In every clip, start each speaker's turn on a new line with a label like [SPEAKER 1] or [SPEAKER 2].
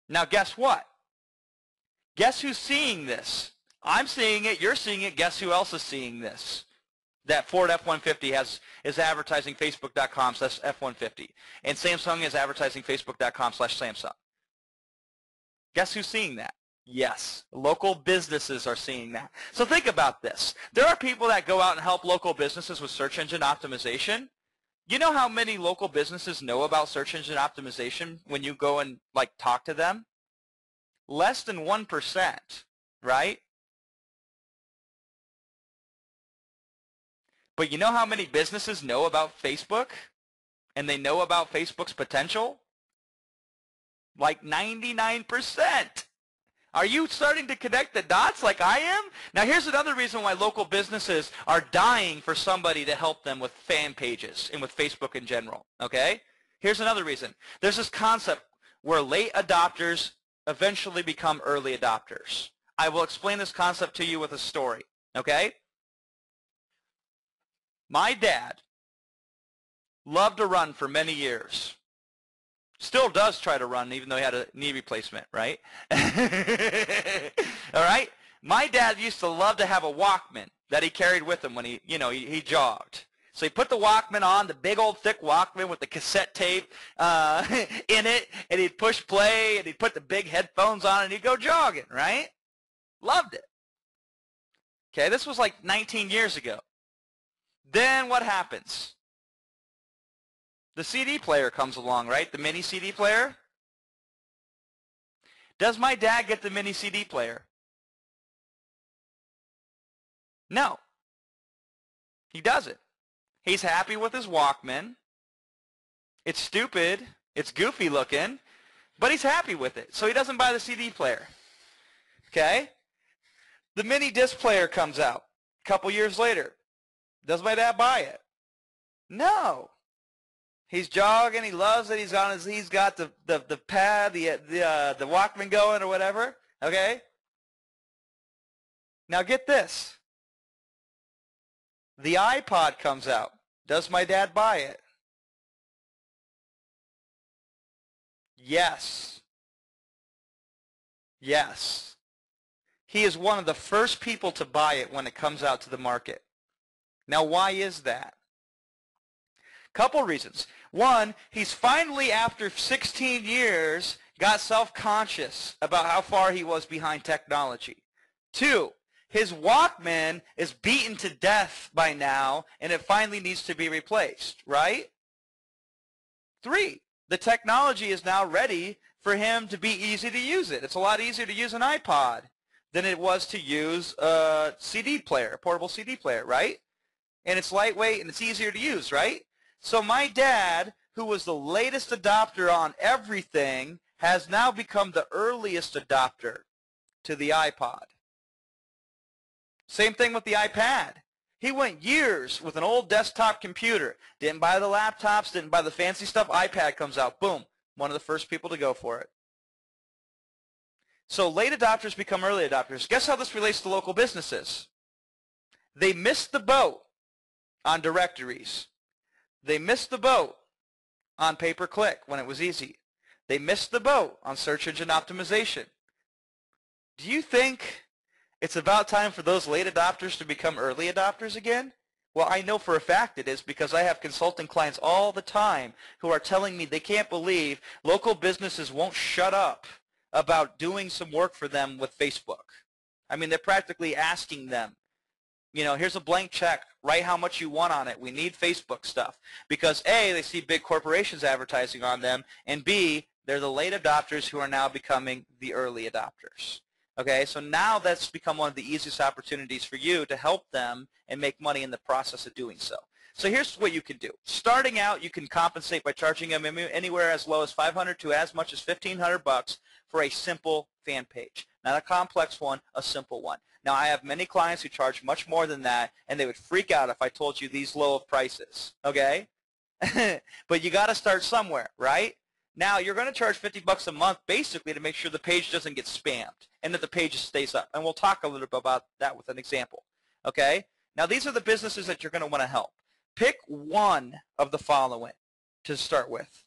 [SPEAKER 1] Now guess what? Guess who's seeing this? I'm seeing it, you're seeing it, guess who else is seeing this? That Ford F-150 is advertising Facebook.com/F-150. And Samsung is advertising Facebook.com/Samsung. Guess who's seeing that? Yes, local businesses are seeing that. So think about this. There are people that go out and help local businesses with search engine optimization. You know how many local businesses know about search engine optimization when you go and talk to them? Less than 1%, right? But you know how many businesses know about Facebook? And they know about Facebook's potential? Like 99%. Are you starting to connect the dots like I am? Now here's another reason why local businesses are dying for somebody to help them with fan pages and with Facebook in general, okay? Here's another reason. There's this concept where late adopters eventually become early adopters. I will explain this concept to you with a story, okay? My dad loved to run for many years. Still does try to run even though he had a knee replacement, right? All right? My dad used to love to have a Walkman that he carried with him when he jogged. So he put the Walkman on, the big old thick Walkman with the cassette tape in it, and he'd push play, and he'd put the big headphones on, and he'd go jogging, right? Loved it. Okay, this was like 19 years ago. Then what happens? The CD player comes along, right? The mini CD player. Does my dad get the mini CD player? No. He doesn't. He's happy with his Walkman. It's stupid. It's goofy looking. But he's happy with it. So he doesn't buy the CD player. Okay? The mini disc player comes out a couple years later. Does my dad buy it? No. He's jogging. He loves it. He's got the pad, the Walkman going or whatever. Okay. Now get this. The iPod comes out. Does my dad buy it? Yes. Yes. He is one of the first people to buy it when it comes out to the market. Now, why is that? Couple reasons. One, he's finally, after 16 years, got self-conscious about how far he was behind technology. Two, his Walkman is beaten to death by now, and it finally needs to be replaced, right? Three, the technology is now ready for him to be easy to use it. It's a lot easier to use an iPod than it was to use a CD player, a portable CD player, right? And it's lightweight and it's easier to use, right? So my dad, who was the latest adopter on everything, has now become the earliest adopter to the iPod. Same thing with the iPad. He went years with an old desktop computer. Didn't buy the laptops, didn't buy the fancy stuff. iPad comes out. Boom. One of the first people to go for it. So late adopters become early adopters. Guess how this relates to local businesses? They missed the boat on directories. They missed the boat on pay-per-click when it was easy. They missed the boat on search engine optimization. Do you think it's about time for those late adopters to become early adopters again? Well, I know for a fact it is, because I have consulting clients all the time who are telling me they can't believe local businesses won't shut up about doing some work for them with Facebook. I mean, they're practically asking them, here's a blank check. Write how much you want on it. We need Facebook stuff. Because A, they see big corporations advertising on them, and B, they're the late adopters who are now becoming the early adopters. Okay, so now that's become one of the easiest opportunities for you to help them and make money in the process of doing so. So here's what you can do. Starting out, you can compensate by charging them anywhere as low as $500 to as much as $1,500 for a simple fan page. Not a complex one, a simple one. Now, I have many clients who charge much more than that, and they would freak out if I told you these low of prices, okay? But you got to start somewhere, right? Now, you're going to charge $50 a month basically to make sure the page doesn't get spammed and that the page stays up. And we'll talk a little bit about that with an example, okay? Now, these are the businesses that you're going to want to help. Pick one of the following to start with.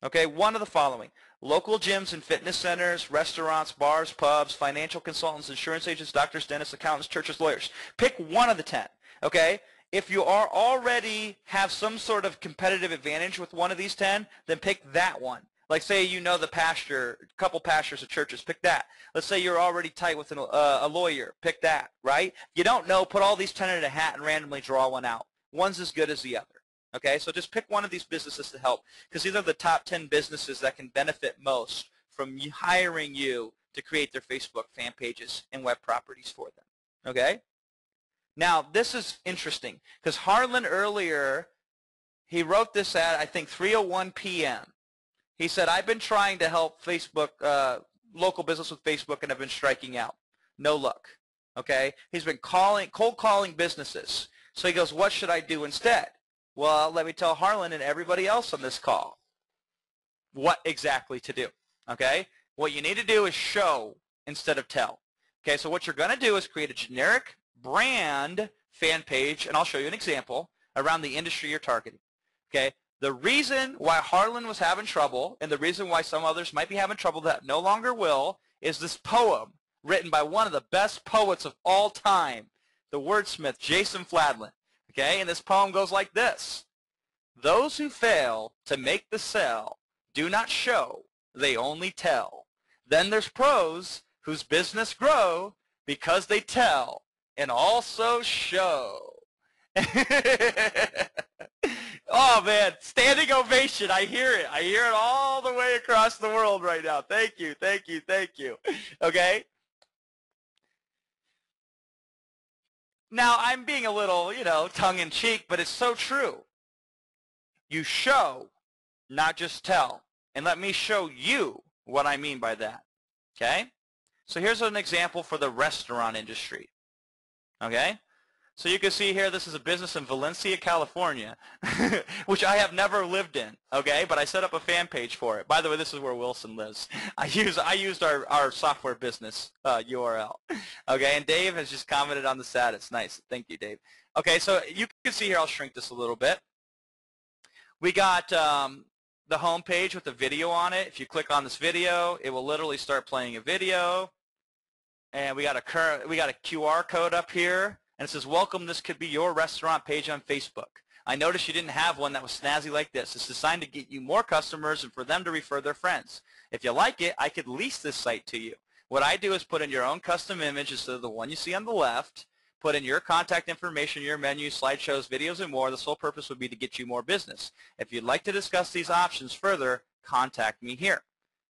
[SPEAKER 1] Okay, one of the following. Local gyms and fitness centers, restaurants, bars, pubs, financial consultants, insurance agents, doctors, dentists, accountants, churches, lawyers. Pick one of the 10, okay? If you are already have some sort of competitive advantage with one of these 10, then pick that one. Like say you know the pastor, a couple pastors of churches, pick that. Let's say you're already tight with a lawyer, pick that, right? You don't know, put all these 10 in a hat and randomly draw one out. One's as good as the other. Okay, so just pick one of these businesses to help, because these are the top 10 businesses that can benefit most from hiring you to create their Facebook fan pages and web properties for them. Okay? Now, this is interesting, because Harlan earlier, he wrote this at, I think, 3:01 p.m. He said, I've been trying to help Facebook, local business with Facebook, and I've been striking out. No luck. Okay? He's been cold calling businesses. So he goes, what should I do instead? Well, let me tell Harlan and everybody else on this call what exactly to do, okay? What you need to do is show instead of tell. Okay, so what you're going to do is create a generic brand fan page, and I'll show you an example, around the industry you're targeting, okay? The reason why Harlan was having trouble, and the reason why some others might be having trouble that no longer will, is this poem written by one of the best poets of all time, the wordsmith, Jason Fladlien. Okay, and this poem goes like this. Those who fail to make the sell do not show, they only tell. Then there's pros whose business grow because they tell and also show. Oh, man, standing ovation. I hear it. I hear it all the way across the world right now. Thank you, thank you, thank you. Okay? Now, I'm being a little, tongue-in-cheek, but it's so true. You show, not just tell. And let me show you what I mean by that, okay? So here's an example for the restaurant industry, okay? So you can see here, this is a business in Valencia, California, which I have never lived in, okay? But I set up a fan page for it. By the way, this is where Wilson lives. I used our software business URL, okay? And Dave has just commented on the status. Nice. Thank you, Dave. Okay, so you can see here, I'll shrink this a little bit. We got the home page with the video on it. If you click on this video, it will literally start playing a video. And we got a QR code up here. And it says, welcome, this could be your restaurant page on Facebook. I noticed you didn't have one that was snazzy like this. It's designed to get you more customers and for them to refer their friends. If you like it, I could lease this site to you. What I do is put in your own custom image instead of the one you see on the left, put in your contact information, your menu, slideshows, videos, and more. The sole purpose would be to get you more business. If you'd like to discuss these options further, contact me here.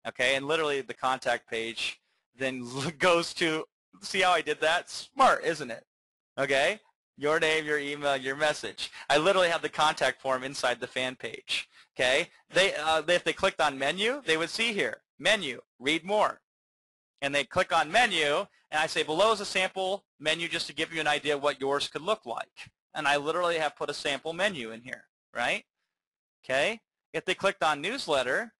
[SPEAKER 1] Okay, and literally the contact page then goes to, see how I did that? Smart, isn't it? Okay, your name, your email, your message. I literally have the contact form inside the fan page. Okay, if they clicked on menu, they would see here, menu, read more. And they click on menu, and I say below is a sample menu just to give you an idea what yours could look like. And I literally have put a sample menu in here, right? Okay, if they clicked on newsletter,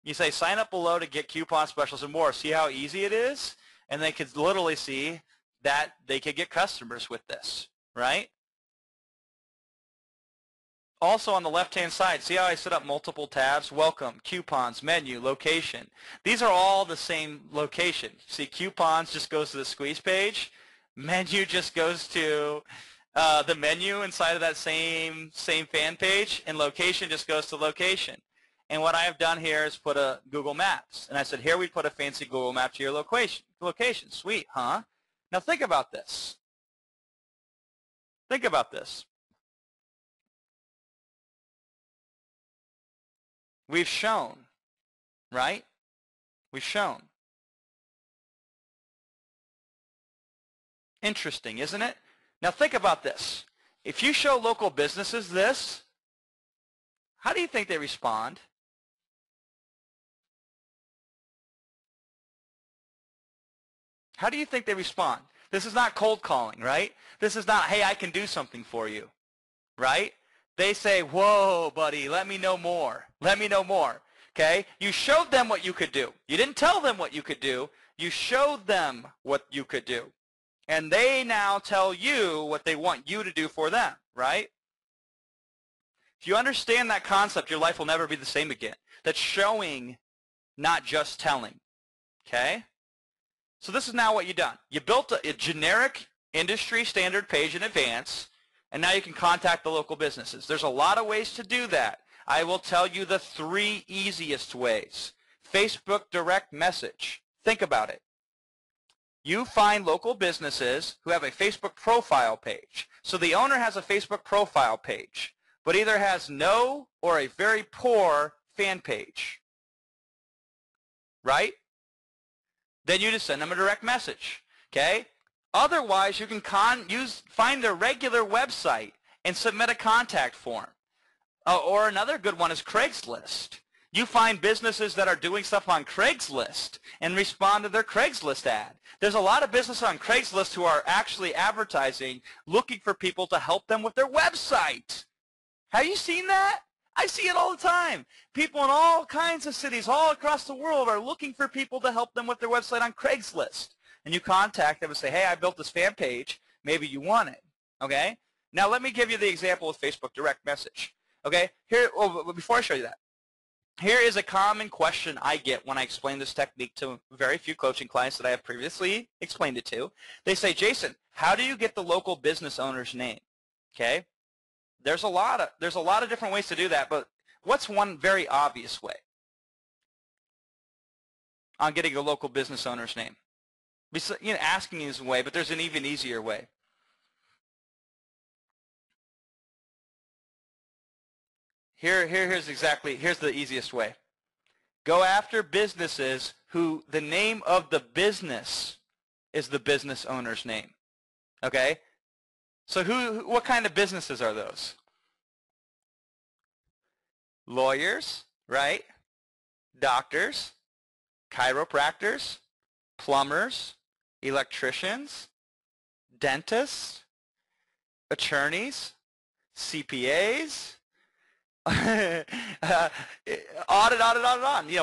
[SPEAKER 1] you say sign up below to get coupon specials and more. See how easy it is? And they could literally see that they could get customers with this, right? Also on the left-hand side, see how I set up multiple tabs? Welcome, coupons, menu, location. These are all the same location. See, coupons just goes to the squeeze page. Menu just goes to the menu inside of that same fan page, and location just goes to location. And what I have done here is put a Google Maps. And I said, here we put a fancy Google map to your location. Sweet, huh? Now think about this. Think about this. We've shown, right? We've shown. Interesting, isn't it? Now think about this. If you show local businesses this, how do you think they respond? How do you think they respond? This is not cold calling, right? This is not, hey, I can do something for you, right? They say, whoa, buddy, let me know more. Let me know more, okay? You showed them what you could do. You didn't tell them what you could do. You showed them what you could do. And they now tell you what they want you to do for them, right? If you understand that concept, your life will never be the same again. That's showing, not just telling. Okay? So this is now what you've done. You built a generic industry standard page in advance, and now you can contact the local businesses. There's a lot of ways to do that. I will tell you the 3 easiest ways. Facebook direct message. Think about it. You find local businesses who have a Facebook profile page. So the owner has a Facebook profile page, but either has no or a very poor fan page. Right? Then you just send them a direct message. Okay? Otherwise, you can find their regular website and submit a contact form. Or another good one is Craigslist. You find businesses that are doing stuff on Craigslist and respond to their Craigslist ad. There's a lot of businesses on Craigslist who are actually advertising, looking for people to help them with their website. Have you seen that? I see it all the time. People in all kinds of cities all across the world are looking for people to help them with their website on Craigslist. And you contact them and say, hey, I built this fan page. Maybe you want it. Okay? Now let me give you the example with Facebook direct message. Okay? Here, before I show you that, here is a common question I get when I explain this technique to very few coaching clients that I have previously explained it to. They say, Jason, how do you get the local business owner's name? Okay? There's a lot of different ways to do that, but what's one very obvious way on getting a local business owner's name? Asking is a way, but there's an even easier way. Here's the easiest way. Go after businesses who the name of the business is the business owner's name. Okay? So what kind of businesses are those? Lawyers, right? Doctors, chiropractors, plumbers, electricians, dentists, attorneys, CPAs, on.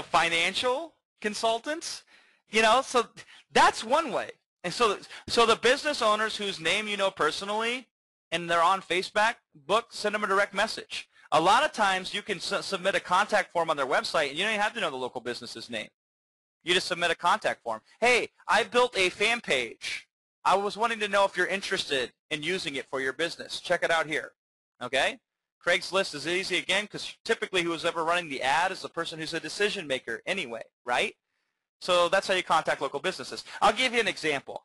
[SPEAKER 1] Financial consultants. So that's one way. And so the business owners whose name you know personally and they're on Facebook, send them a direct message. A lot of times you can submit a contact form on their website and you don't even have to know the local business's name. You just submit a contact form. Hey, I built a fan page. I was wanting to know if you're interested in using it for your business. Check it out here. Okay? Craigslist is easy again because typically who's ever running the ad is the person who's a decision maker anyway, right? So that's how you contact local businesses. I'll give you an example.